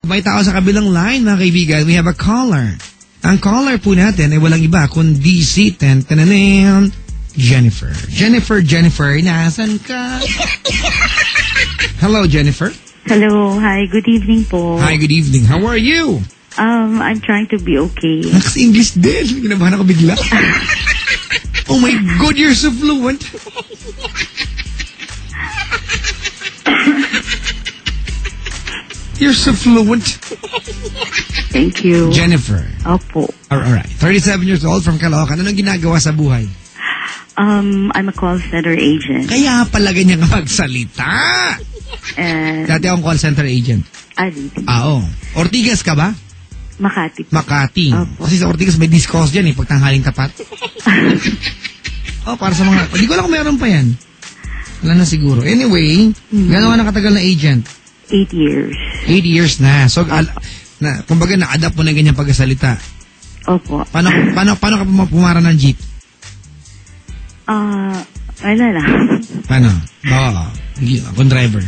May tao sa kabilang line, mga kaibigan. We have a caller. Ang caller po natin ay walang iba kundi si Jennifer. Jennifer, nasan ka? Hello, Jennifer. Hello, hi, good evening po. Hi, good evening. How are you? I'm trying to be okay. Kasi English din. Kinabahan ako bigla. Oh my God, you're so fluent. You're so fluent. Thank you. Jennifer. Opo. Alright. 37 years old from Caloocan. Anong ginagawa sa buhay? I'm a call center agent. Kaya pala ganyan ka magsalita. Dati akong call center agent. Oo. Ortigas ka ba? Makati. Makati. Opo. Kasi sa Ortigas may discos dyan pag tanghaling tapat. Para sa mga... Hindi ko alam kung meron pa yan. Wala na siguro. Anyway, gano'n ka nakatagal na agent? 8 years. 8 years na. So, kumbaga na-adapt mo na ganyan pagkasalita. Opo. Paano ka pumara ng jeep? Wala lang. Paano? Akong driver.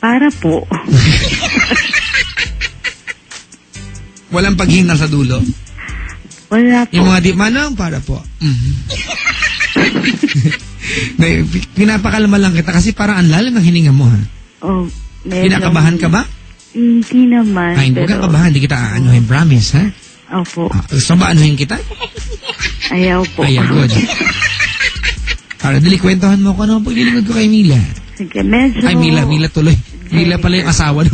Para po. Walang paghingal sa dulo? Wala po. Yung mga di, manang para po. Pinapakalma lang kita kasi parang ang lalim ng hininga mo, ha? Oh, Kinakabahan ka ba? Hindi naman. Ay, huwag kang kabahan. Hindi kita aanuhin. Promise, ha? Opo. Gusto ba anuhin kita? Ayaw po. Ayaw, good. Para dali, kwentuhan mo ko ano ang paglilingod ko kay Mila. Sige, medyo... Ay, Mila tuloy. Mila pala yung asawa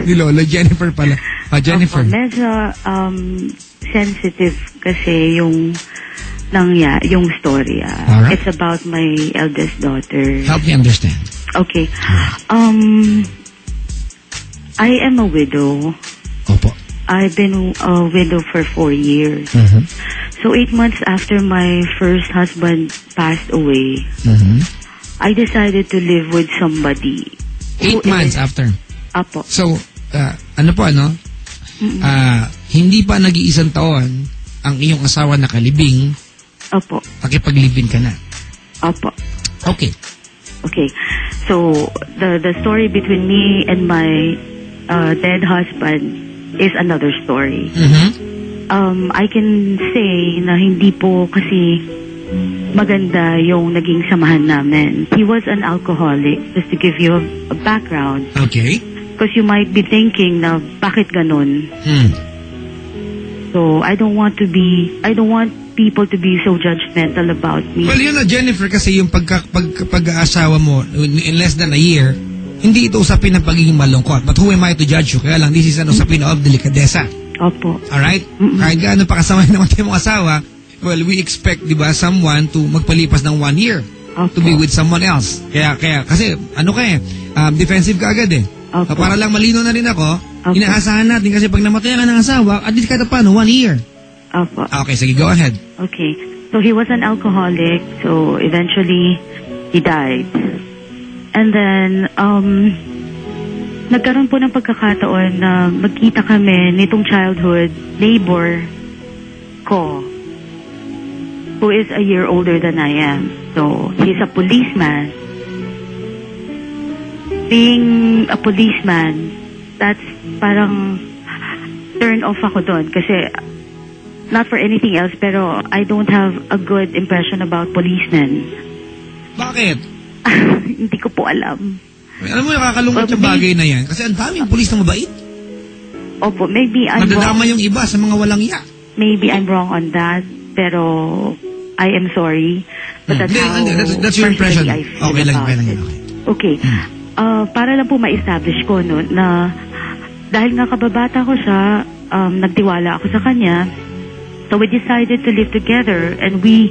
ni Lolo. Jennifer pala. Jennifer. Opo, medyo sensitive kasi yung story. Alright. It's about my eldest daughter. Help me understand. Okay. I am a widow. Opo. I've been a widow for 4 years. So 8 months after my first husband passed away, I decided to live with somebody. 8 months after? Apo. So, hindi pa nag-iisang taon ang iyong asawa nakalibing. Opo. Pakipaglibing ka na. Opo. Okay. Okay. So, the story between me and my dead husband is another story. I can say na hindi po kasi maganda yung naging samahan namin. He was an alcoholic, just to give you a background. Okay. Because you might be thinking na bakit ganun. So, I don't want people to be so judgmental about me. Well, yun na, Jennifer, kasi yung pag-aasawa mo in less than a year, hindi ito usapin ng pagiging malungkot. But who am I to judge you? Kaya lang, this is an usapin of delikadesa. Opo. Alright? Kahit gaano pa kasama naman tayo mong asawa, well, we expect, di ba, someone to magpalipas ng 1 year to be with someone else. Kaya, kasi, defensive ka agad eh. Para lang malino na rin ako, inaasahan natin kasi pag namatay ka ng asawa, at least kahit paano, 1 year. Opo. Okay, sige, go ahead. Okay. So, he was an alcoholic, so eventually, he died. And then, nagkaroon po ng pagkakataon na magkita kami nitong childhood neighbor ko, who is a year older than I am. So, he's a policeman. Being a policeman, that's parang turn off ako doon kasi not for anything else, pero I don't have a good impression about policemen. Bakit? Hindi ko po alam. Alam mo, nakakalungkot yung bagay na yan. Kasi ang daming pulis na mabait. Opo, maybe I'm Nadadama wrong. yung iba sa mga walang iya. Maybe I'm wrong on that, pero I am sorry. But that's how that's your impression. I feel Okay lang, about it. Okay. Para lang po ma-establish ko, no, na dahil nga kababata ko siya, nagtiwala ako sa kanya, so we decided to live together, and we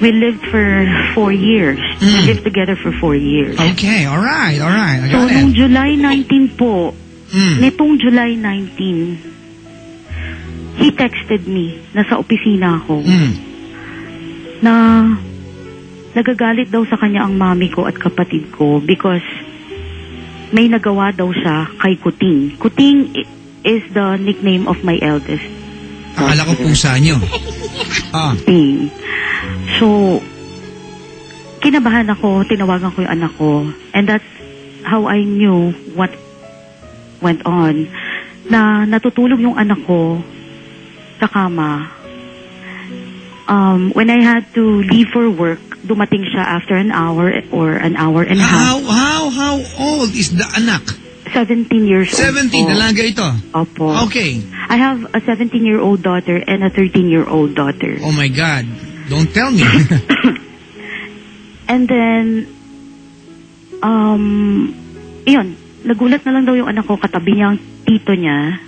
lived for 4 years. We lived together for 4 years. Okay, alright. I So, got nung it. July 19 po, nitong July 19, he texted me, nasa opisina ako, na nagagalit daw sa kanya ang mami ko at kapatid ko because may nagawa daw siya kay Kuting. Kuting is the nickname of my eldest. Akala ko pusa nyo. Kuting. So, kinabahan ako, tinawagan ko yung anak ko, and that's how I knew what went on, na natutulog yung anak ko sa kama. When I had to leave for work, dumating siya after an hour or an hour and a half. How old is the anak? 17 years 17, old. 17, dalaga ito? Opo. Okay. I have a 17-year-old daughter and a 13-year-old daughter. Oh my God. Don't tell me. And then, iyon, nagulat na lang daw yung anak ko, katabi niya ang tito niya,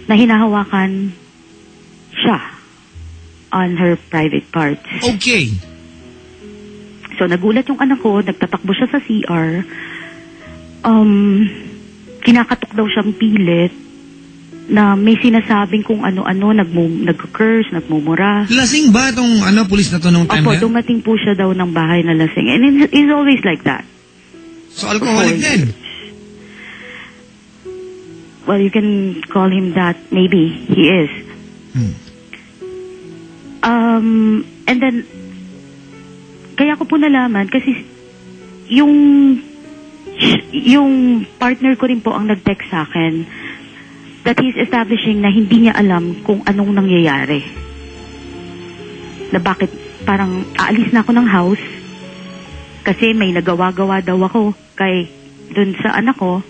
na hinahawakan siya on her private parts. Okay. So, nagulat yung anak ko, nagtatakbo siya sa CR, kinakatok daw siyang pilit, na may sinasabing kung ano-ano, nag-curse, nagmumura. Lasing ba itong pulis na to nung time na? Opo, dumating po siya daw ng bahay na lasing. And it's always like that. So, alcoholic din? Well, you can call him that. Maybe. He is. And then, kaya ko po nalaman, kasi yung partner ko rin po ang nag-text sa akin that he's establishing na hindi niya alam kung anong nangyayari. Na bakit parang aalis na ako ng house kasi may nagawa-gawa daw ako kay dun sa anak ko,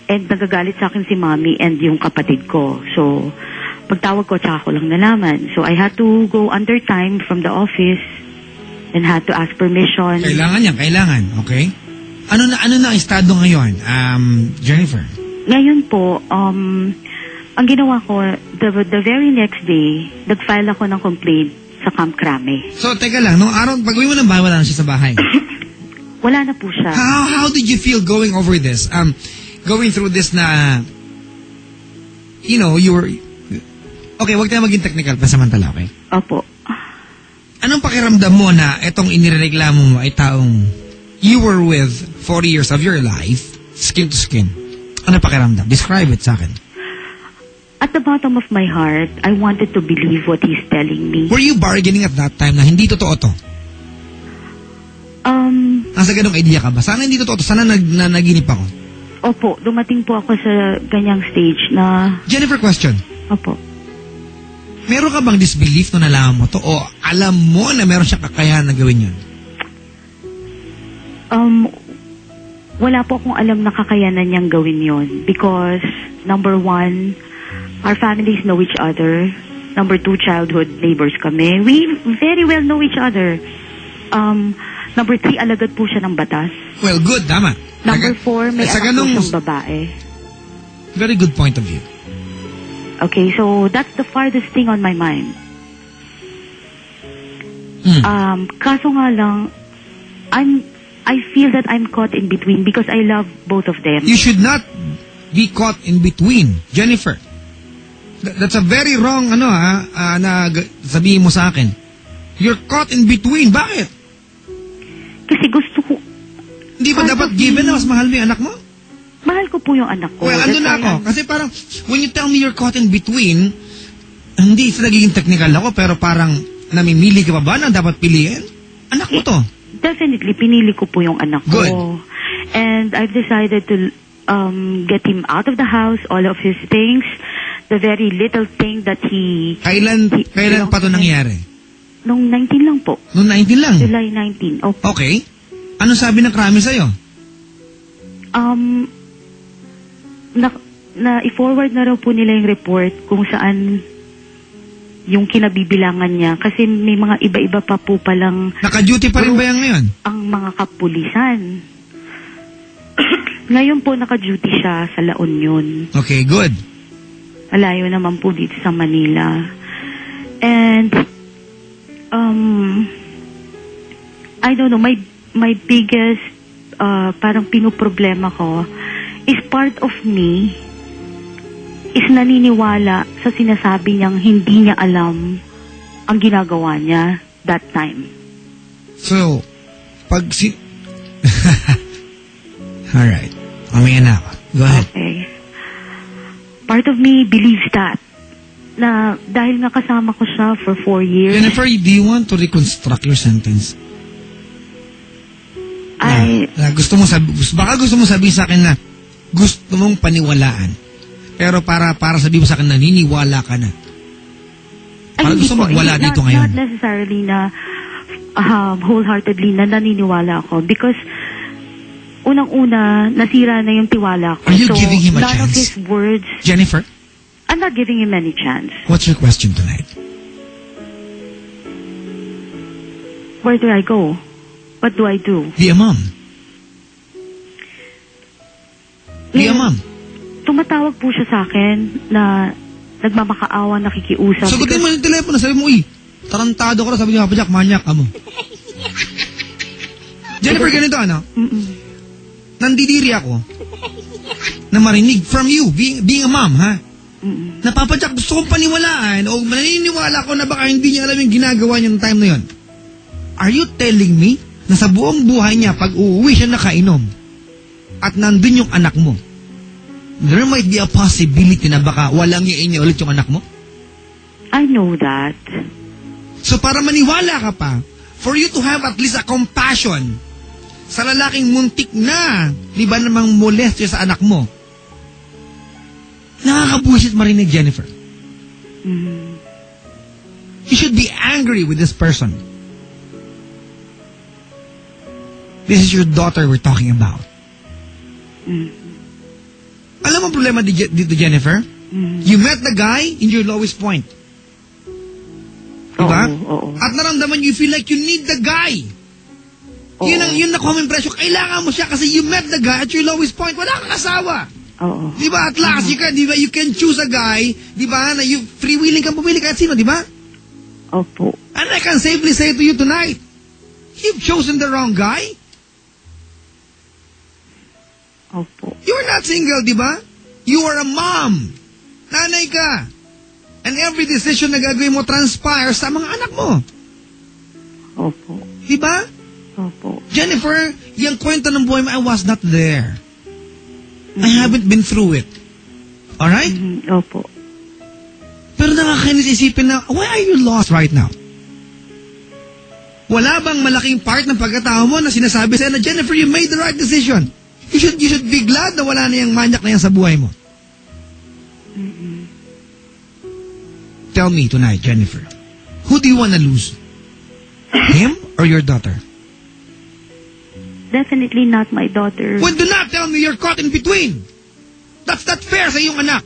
and nagagalit sa akin si mommy and yung kapatid ko. So, pagtawag ko, tsaka ko lang nalaman. So, I had to go under time from the office and had to ask permission. Kailangan. Okay. Ano na ang estado ngayon, Jennifer? Ngayon po, ang ginawa ko, the very next day, nag-file ako ng complaint sa Camp Crame. So, teka lang, nung araw, pag-uwi mo ng bahay, wala na siya sa bahay? Wala na po siya. How did you feel going over this? Going through this na, you were, okay, wag tayo maging technical, pasamantala, okay? Opo. Anong pakiramdam mo na itong inireklamo mo ay taong you were with 40 years of your life, skin to skin? Ano pakiramdam? Describe it sa akin. At the bottom of my heart, I wanted to believe what he's telling me. Were you bargaining at that time na hindi totoo to? Nasa ganong idea ka ba? Sana hindi totoo to. Sana naginip ako. Opo, dumating po ako sa ganyang stage na... Jennifer, question. Opo. Meron ka bang disbelief nung nalaman mo to? O alam mo na meron siyang kakayahan na gawin yun? Wala po akong alam na kakayanan niyang gawin yon because, number one, our families know each other. Number two, childhood neighbors kami. We very well know each other. Number three, alagad po siya ng batas. Well, good, tama. Number four, may anak po siyang babae. Very good point of view. Okay, so that's the farthest thing on my mind. Kaso nga lang, I feel that I'm caught in between because I love both of them. You should not be caught in between, Jennifer. That's a very wrong, na sabihin mo sa akin. You're caught in between. Bakit? Kasi gusto ko... Hindi ba dapat given na mas mahal mo yung anak mo? Mahal ko po yung anak ko. Well, ando na ako. Kasi parang, when you tell me you're caught in between, hindi sa nagiging technical ako, pero parang namimili ka pa ba na dapat piliin? Anak mo to. Definitely, pinili ko po yung anak ko. Good. And I've decided to get him out of the house, all of his things, the very little thing that he... Kailan pa to nangyari? Nung 19 lang po. Nung 19 lang? July 19. Okay. Ano sabi ng Crame sa'yo? I-forward na raw po nila yung report kung saan yung kinabibilangan niya. Kasi may mga iba-iba pa po palang... Naka-duty pa rin ba yan ngayon? Ang mga kapulisan. Ngayon po naka-duty siya sa La Union. Okay, good. Malayo naman po dito sa Manila. And, I don't know, my biggest, parang pinoproblema ko, is part of me is naniniwala sa sinasabi niyang hindi niya alam ang ginagawa niya that time. So, Alright. Mamaya na ako. Go ahead. Okay. Part of me believes that. Na dahil nga kasama ko siya for 4 years. Jennifer, do you want to reconstruct your sentence? gusto mong sabihin sa akin na gusto mong paniwalaan. Pero para sabihin mo sa akin na naniniwala ka na. Parang gusto magwala dito ngayon. Not necessarily na wholeheartedly na naniniwala ako. Because unang-una, nasira na yung tiwala ko. Are you giving him a chance? None of his words... Jennifer? I'm not giving him any chance. What's your question tonight? Where do I go? What do I do? Be a mom. Be a mom. Tumatawag po siya sa akin na nagmamakaawa, nakikiusap. Sagutin mo yung telepono, sabi mo, tarantado ka na, sabi niya, Papa Jack, manyak ka mo. Jennifer, ganito, ano? Nandidiri ako na marinig from you, being a mom, ha? Na Papa Jack, gusto kong paniwalaan o maniniwala ko na baka hindi niya alam yung ginagawa niya ng time na yon. Are you telling me na sa buong buhay niya, pag uuwi siya nakainom at nandun yung anak mo, there might be a possibility na baka walang niya ulit yung anak mo? I know that. So para maniwala ka pa, for you to have at least a compassion sa lalaking muntik na, di ba namang molestya sa anak mo, nakakabuisit marinig, Jennifer. You should be angry with this person. This is your daughter we're talking about. Alam mo ang problema dito, Jennifer? You met the guy in your lowest point. Diba? At naramdaman you feel like you need the guy. Yun na common pressure. Kailangan mo siya kasi you met the guy at your lowest point. Wala kang asawa. Diba? At last, you can choose a guy, diba, na you freewheeling kang pumili kahit sino, diba? Opo. And I can safely say to you tonight, you've chosen the wrong guy. Opo. You're not single, di ba? You are a mom. Nanay ka. And every decision na gagawin mo transpires sa mga anak mo. Opo. Di ba? Opo. Jennifer, yung kwento ng buhay mo, I was not there. I haven't been through it. Alright? Opo. Pero nakakainis isipin na, why are you lost right now? Wala bang malaking part ng pagkatao mo na sinasabi sa'yo na, Jennifer, you made the right decision. You should be glad na wala na yung manyak na yan sa buhay mo. Tell me tonight, Jennifer, who do you want to lose? Him or your daughter? Definitely not my daughter. Well, do not tell me you're caught in between. That's not fair sa iyong anak.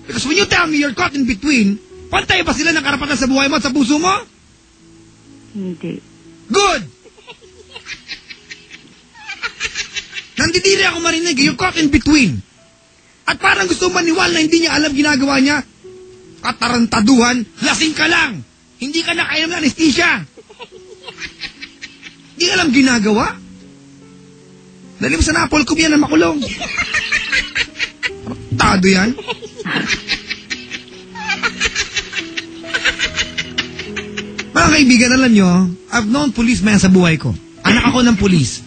Because when you tell me you're caught in between, pantay ba sila ng karapatan sa buhay mo at sa puso mo? Hindi. Good! Nandidiri ako marinig, you're caught in between. At parang gusto maniwala na hindi niya alam ginagawa niya. Katarantaduhan, lasing ka lang. Hindi ka nakainom ng anesthesia. Hindi alam ginagawa. Dali mo sa Napolcom yan na makulong. Tado yan. Mga kaibigan, alam nyo, I've known policemen sa buhay ko. Anak ako ng police.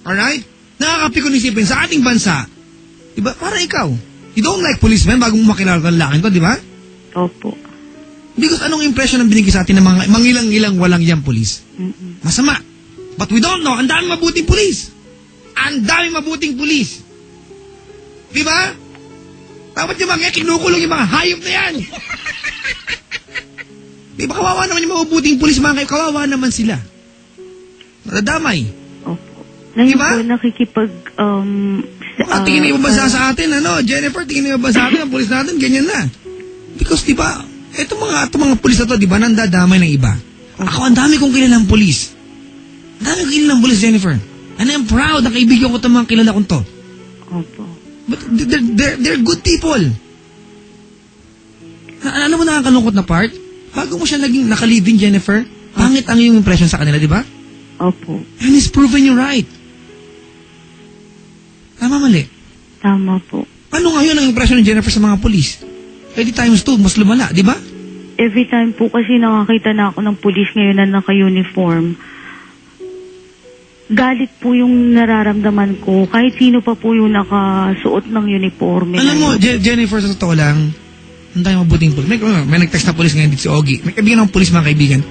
Alright? Nakakapikon isipin sa ating bansa, diba, para ikaw, you don't like policemen bago mo makilala ng lalaking to, diba? Opo. Because anong impression ang binigay sa atin ng mga mangilang-ilang walang yang police? Masama. But we don't know, ang daming mabuting police. Ang daming mabuting police. Diba? Dapat yung mga kinukulong yung mga hayop na yan. Diba, kawawa naman yung mabuting police, mga kawawa naman sila. Nadadamay. Opo. Ngayon diba? po nakikipag... tingin na ibabasa sa atin, ano? Jennifer, tingin na ibabasa sa atin, ang police natin, ganyan na. Because, diba, itong mga police na to, diba, nandadamay ng iba. Ako, ang dami kong kilalang police. Ang dami kong kilalang police, Jennifer. And I'm proud na kaibigan ko itong mga kilala kong to. Opo. But they're good people. Alam mo nakakalungkot na part? Bago mo siya naging nakalibin, Jennifer, pangit ang iyong impression sa kanila, diba? Opo. And it's proven you right. Tama, mali? Tama po. Ano ngayon ang impression ng Jennifer sa mga polis? Pwede times 2, mas lumala, di ba? Every time po kasi nakakita na ako ng pulis ngayon na naka-uniform, galit po yung nararamdaman ko. Kahit sino pa po yung nakasuot ng uniforme. Alam mo, Jennifer, sa totoo lang, ang tayo mabuting pulis. May nag-text na pulis ngayon dito si Ogie. May kaibigan ng pulis, mga kaibigan.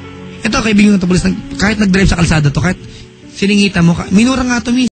Ito, kaibigan ng pulis, kahit nag-drive sa kalsada to, kahit siningita mo, minura nga to, miss.